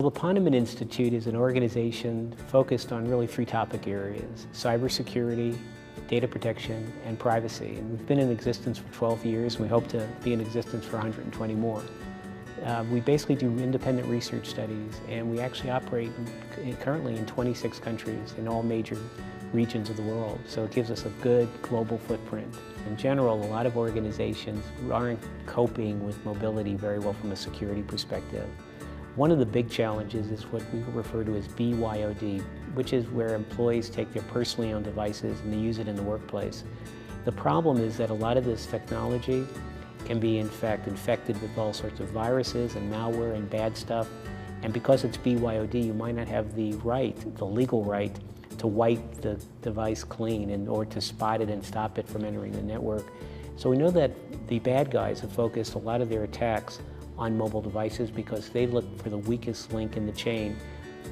The Advice152 Institute is an organization focused on really three topic areas: cybersecurity, data protection, and privacy. And we've been in existence for 12 years, and we hope to be in existence for 120 more. We basically do independent research studies, and we actually operate currently in 26 countries in all major regions of the world. So it gives us a good global footprint. In general, a lot of organizations aren't coping with mobility very well from a security perspective. One of the big challenges is what we refer to as BYOD, which is where employees take their personally owned devices and they use it in the workplace. The problem is that a lot of this technology can be in fact infected with all sorts of viruses and malware and bad stuff. And because it's BYOD, you might not have the legal right, to wipe the device clean or to spot it and stop it from entering the network. So we know that the bad guys have focused a lot of their attacks on mobile devices because they look for the weakest link in the chain.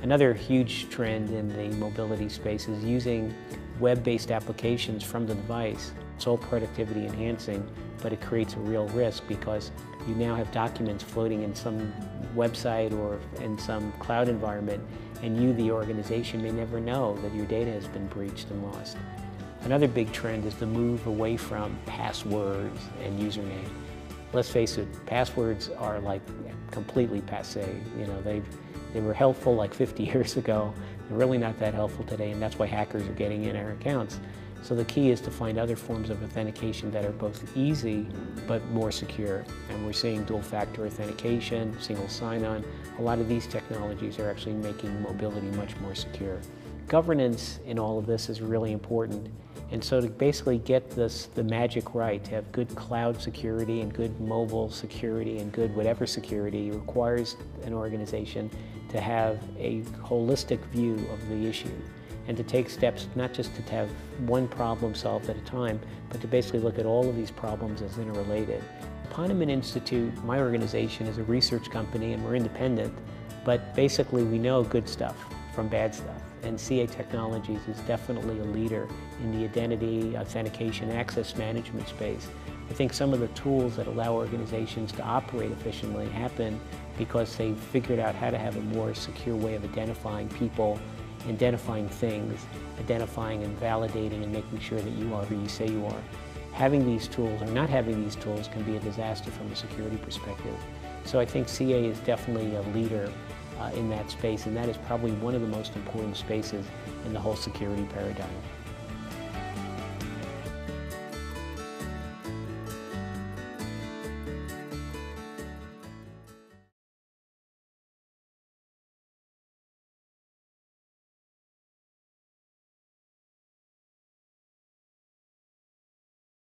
Another huge trend in the mobility space is using web-based applications from the device. It's all productivity enhancing, but it creates a real risk because you now have documents floating in some website or in some cloud environment, and you, the organization, may never know that your data has been breached and lost. Another big trend is the move away from passwords and username. Let's face it, passwords are like completely passé. You know, they were helpful like 50 years ago. They're really not that helpful today, and that's why hackers are getting in our accounts. So the key is to find other forms of authentication that are both easy but more secure. And we're seeing dual-factor authentication, single sign-on. A lot of these technologies are actually making mobility much more secure. Governance in all of this is really important. And so to basically get the magic right, to have good cloud security and good mobile security and good whatever security, requires an organization to have a holistic view of the issue and to take steps not just to have one problem solved at a time, but to basically look at all of these problems as interrelated. Advice152 Institute, my organization, is a research company and we're independent, but basically we know good stuff from bad stuff. And CA Technologies is definitely a leader in the identity, authentication, access management space. I think some of the tools that allow organizations to operate efficiently happen because they've figured out how to have a more secure way of identifying people, identifying things, identifying and validating and making sure that you are who you say you are. Having these tools or not having these tools can be a disaster from a security perspective. So I think CA is definitely a leader in that space, and that is probably one of the most important spaces in the whole security paradigm.